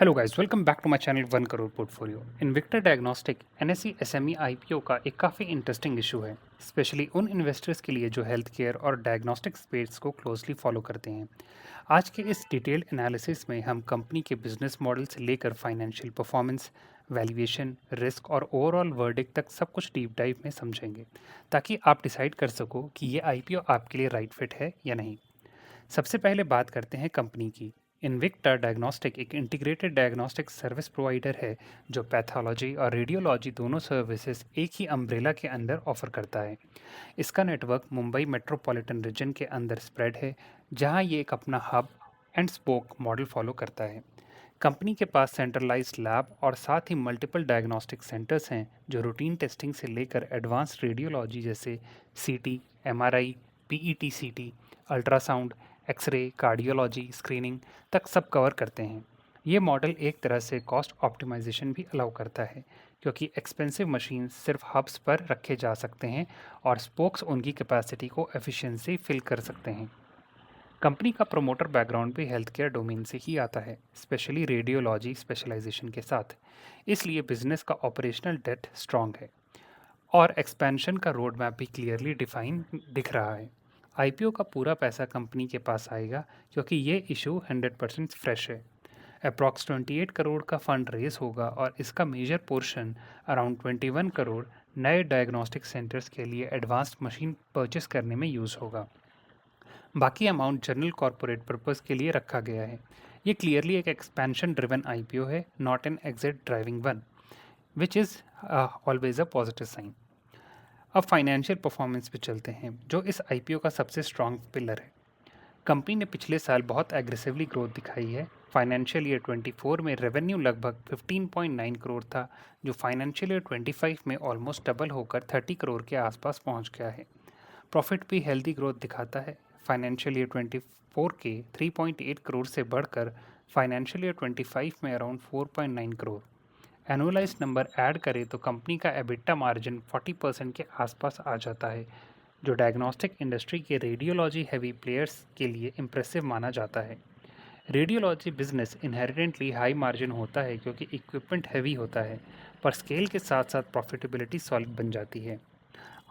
Hello guys, welcome back to my channel 1 crore portfolio. इन्विक्टर diagnostic NSE SME IPO का एक काफ़ी इंटरेस्टिंग इशू है, स्पेशली उन इन्वेस्टर्स के लिए जो हेल्थ केयर और डायग्नोस्टिक स्पेस को क्लोजली फॉलो करते हैं। आज के इस डिटेल्ड एनालिसिस में हम कंपनी के बिजनेस मॉडल से लेकर फाइनेंशियल परफॉर्मेंस, वैल्यूएशन, रिस्क और ओवरऑल वर्डिक्ट तक सब कुछ डीप डाइव में समझेंगे, ताकि आप डिसाइड कर सको कि ये आईपीओ आपके लिए राइट फिट है या नहीं। सबसे पहले बात करते हैं कंपनी की। इन्विक्टा डायग्नोस्टिक एक इंटीग्रेटेड डायग्नोस्टिक सर्विस प्रोवाइडर है जो पैथोलॉजी और रेडियोलॉजी दोनों सर्विसेज एक ही अम्ब्रेला के अंदर ऑफर करता है। इसका नेटवर्क मुंबई मेट्रोपॉलिटन रीजन के अंदर स्प्रेड है, जहां ये एक अपना hub and spoke model follow करता है। कंपनी के पास सेंट्रलाइज्ड लैब और साथ ही मल्टीपल डायग्नोस्टिक सेंटर्स हैं जो रूटीन टेस्टिंग से लेकर एडवांस्ड रेडियोलॉजी जैसे सीटी, एमआरआई, पीईटी सीटी, अल्ट्रासाउंड, एक्सरे, कार्डियोलॉजी, स्क्रीनिंग तक सब कवर करते हैं। ये मॉडल एक तरह से कॉस्ट ऑप्टिमाइजेशन भी अलाउ करता है, क्योंकि एक्सपेंसिव मशीन सिर्फ हब्स पर रखे जा सकते हैं और स्पोक्स उनकी कैपेसिटी को एफिशिएंसी फिल कर सकते हैं। कंपनी का प्रोमोटर बैकग्राउंड भी हेल्थ केयर डोमेन से ही आता है, स्पेशली रेडियोलॉजी स्पेशलाइजेशन के साथ। इसलिए बिजनेस का ऑपरेशनल डेट स्ट्रांग है और एक्सपेंशन का रोड मैप भी क्लियरली डिफाइन दिख रहा है। आईपीओ का पूरा पैसा कंपनी के पास आएगा, क्योंकि ये इशू 100% फ्रेश है। अप्रॉक्स 28 करोड़ का फंड रेज होगा और इसका मेजर पोर्शन अराउंड 21 करोड़ नए डायग्नोस्टिक सेंटर्स के लिए एडवांस्ड मशीन परचेस करने में यूज़ होगा। बाकी अमाउंट जनरल कॉर्पोरेट पर्पस के लिए रखा गया है। ये क्लियरली एक एक्सपेंशन ड्रिवन आईपीओ है, not an exit driving one, which is always a positive sign. अब फाइनेंशियल परफॉर्मेंस पे चलते हैं, जो इस आईपीओ का सबसे स्ट्रॉन्ग पिलर है। कंपनी ने पिछले साल बहुत एग्रेसिवली ग्रोथ दिखाई है। फाइनेंशियल ईयर 24 में रेवेन्यू लगभग 15.9 करोड़ था, जो फाइनेंशियल ईयर 25 में ऑलमोस्ट डबल होकर 30 करोड़ के आसपास पहुंच गया है। प्रॉफिट भी हेल्दी ग्रोथ दिखाता है। फाइनेंशियल ईयर 24 के 3.8 करोड़ से बढ़कर फाइनेंशियल ईयर 25 में around 4.9 crore. Annualised number add करें तो कंपनी का एबिटा मार्जिन 40% के आसपास आ जाता है, जो डायग्नोस्टिक इंडस्ट्री के रेडियोलॉजी हैवी प्लेयर्स के लिए इम्प्रेसिव माना जाता है। रेडियोलॉजी बिजनेस इनहेरिटेंटली हाई मार्जिन होता है, क्योंकि इक्विपमेंट हैवी होता है, पर स्केल के साथ साथ प्रॉफिटेबिलिटी सॉलिड बन जाती है।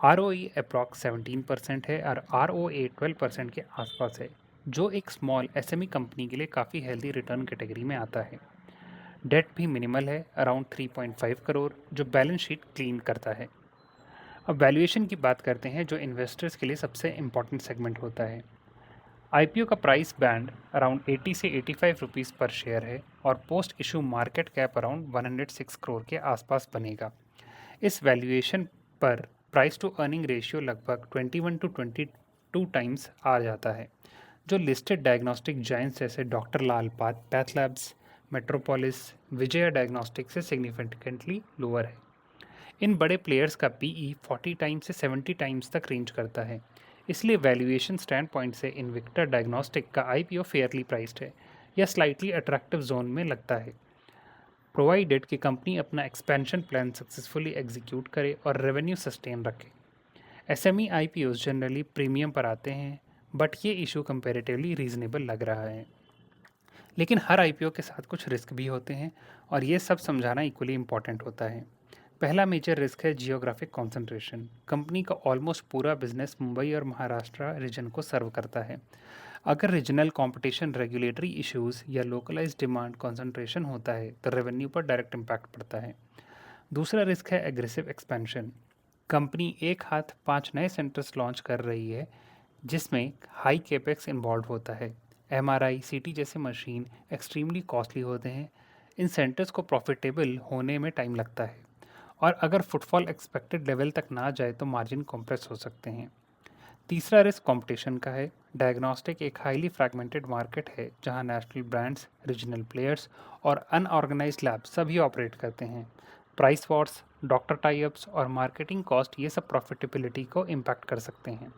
आर ओ ई अप्रॉक्स 17% है और आर ओ ए 12% के आसपास है, जो एक स्मॉल एसएमई कंपनी के लिए काफ़ी हेल्दी रिटर्न कैटेगरी में आता है। डेट भी मिनिमल है, अराउंड 3.5 करोड़, जो बैलेंस शीट क्लीन करता है। अब वैल्यूएशन की बात करते हैं, जो इन्वेस्टर्स के लिए सबसे इंपॉर्टेंट सेगमेंट होता है। आईपीओ का प्राइस बैंड अराउंड 80 से 85 रुपीज़ पर शेयर है और post issue market cap around 106 crore के आसपास बनेगा। इस वैल्यूएशन पर प्राइस टू अर्निंग रेशियो लगभग 21 टू 22 टाइम्स आ जाता है, जो लिस्टेड डायग्नोस्टिक जायंट्स जैसे doctor Lal path path labs, Metropolis, Vijaya diagnostic से सिग्निफिकेंटली लोअर है। इन बड़े प्लेयर्स का पीई 40 टाइम्स से 70 टाइम्स तक रेंज करता है। इसलिए वैल्यूएशन स्टैंड पॉइंट से इन्विक्टर डायग्नोस्टिक का आईपीओ फेयरली प्राइस्ड है या स्लाइटली अट्रैक्टिव जोन में लगता है, प्रोवाइडेड कि कंपनी अपना एक्सपेंशन प्लान सक्सेसफुली एग्जीक्यूट करे और रेवेन्यू सस्टेन रखे। एसएमई आईपीओस जनरली प्रीमियम पर आते हैं, बट ये इशू कंपैरेटिवली रीजनेबल लग रहा है। लेकिन हर आईपीओ के साथ कुछ रिस्क भी होते हैं, और ये सब समझाना इक्वली इंपॉर्टेंट होता है। पहला मेजर रिस्क है जियोग्राफिक कंसंट्रेशन। कंपनी का ऑलमोस्ट पूरा बिजनेस मुंबई और महाराष्ट्र रीजन को सर्व करता है। अगर रीजनल कंपटीशन, रेगुलेटरी इश्यूज या लोकलाइज्ड डिमांड कंसंट्रेशन होता है तो रेवेन्यू पर डायरेक्ट इम्पैक्ट पड़ता है। दूसरा रिस्क है एग्रेसिव एक्सपेंशन। कंपनी एक हाथ 5 नए सेंटर्स लॉन्च कर रही है, जिसमें हाई केपेक्स इन्वॉल्व होता है। एमआरआई, सीटी जैसे मशीन एक्सट्रीमली कॉस्टली होते हैं। इन सेंटर्स को प्रॉफिटेबल होने में टाइम लगता है, और अगर फुटफॉल एक्सपेक्टेड लेवल तक ना जाए तो मार्जिन कॉम्प्रेस हो सकते हैं। तीसरा रिस्क कंपटीशन का है। डायग्नोस्टिक एक हाईली फ्रैगमेंटेड मार्केट है, जहां नेशनल ब्रांड्स, रीजनल प्लेयर्स और अनऑर्गेनाइज्ड लैब सभी ऑपरेट करते हैं। प्राइस वॉर्स, डॉक्टर टाई-अप्स और मार्केटिंग कॉस्ट ये सब प्रॉफिटेबिलिटी को इम्पैक्ट कर सकते हैं।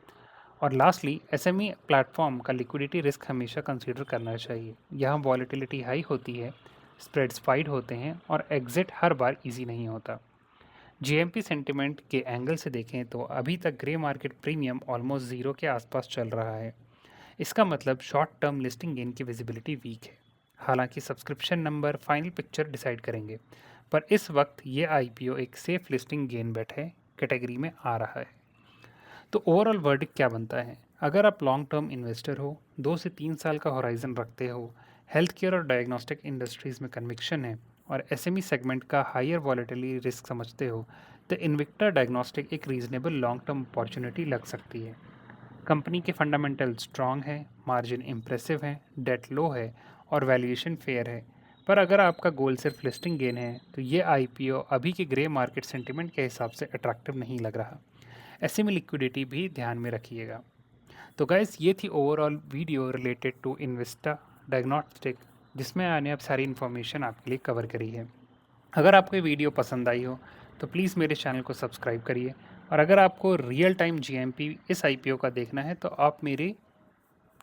और लास्टली, एसएमई प्लेटफॉर्म का लिक्विडिटी रिस्क हमेशा कंसीडर करना चाहिए। यहाँ वॉलेटिलिटी हाई होती है, स्प्रेड्स वाइड होते हैं और एग्जिट हर बार इजी नहीं होता। जीएमपी सेंटिमेंट के एंगल से देखें तो अभी तक grey market premium almost zero के आसपास चल रहा है। इसका मतलब शॉर्ट टर्म लिस्टिंग गेन की विजिबिलिटी वीक है। हालांकि subscription number final picture decide करेंगे, पर इस वक्त ये आईपीओ एक सेफ लिस्टिंग गेन बेट है कैटेगरी में आ रहा है। तो ओवरऑल वर्डिक्ट क्या बनता है? अगर आप लॉन्ग टर्म इन्वेस्टर हो, 2 से 3 साल का होराइजन रखते हो, हेल्थ केयर और डायग्नोस्टिक इंडस्ट्रीज में कन्विक्शन है और एसएमई सेगमेंट का हायर वॉलेटिलिटी रिस्क समझते हो, तो इन्विक्टा डायग्नोस्टिक एक रीजनेबल लॉन्ग टर्म अपॉर्चुनिटी लग सकती है। कंपनी के फंडामेंटल स्ट्रॉन्ग है, मार्जिन इम्प्रेसिव है, डेट लो है और वैल्यूएशन फेयर है। पर अगर आपका गोल सिर्फ लिस्टिंग गेन है, तो ये आईपीओ अभी के ग्रे मार्केट सेंटिमेंट के हिसाब से अट्रैक्टिव नहीं लग रहा। ऐसे में लिक्विडिटी भी ध्यान में रखिएगा। तो गाइस, ये थी ओवरऑल वीडियो रिलेटेड टू इन्वेस्टा डायग्नोस्टिक, जिसमें मैंने अब सारी इन्फॉर्मेशन आपके लिए कवर करी है। अगर आपको ये वीडियो पसंद आई हो तो प्लीज़ मेरे चैनल को सब्सक्राइब करिए, और अगर आपको रियल टाइम जीएमपी इस आईपीओ का देखना है तो आप मेरे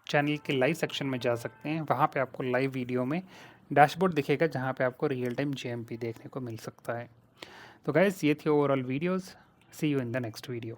चैनल के लाइव सेक्शन में जा सकते हैं। वहाँ पे आपको लाइव वीडियो में डैशबोर्ड दिखेगा जहाँ पे आपको रियल टाइम जीएमपी देखने को मिल सकता है। तो गाइस, ये थी overall videos. See you in the next video.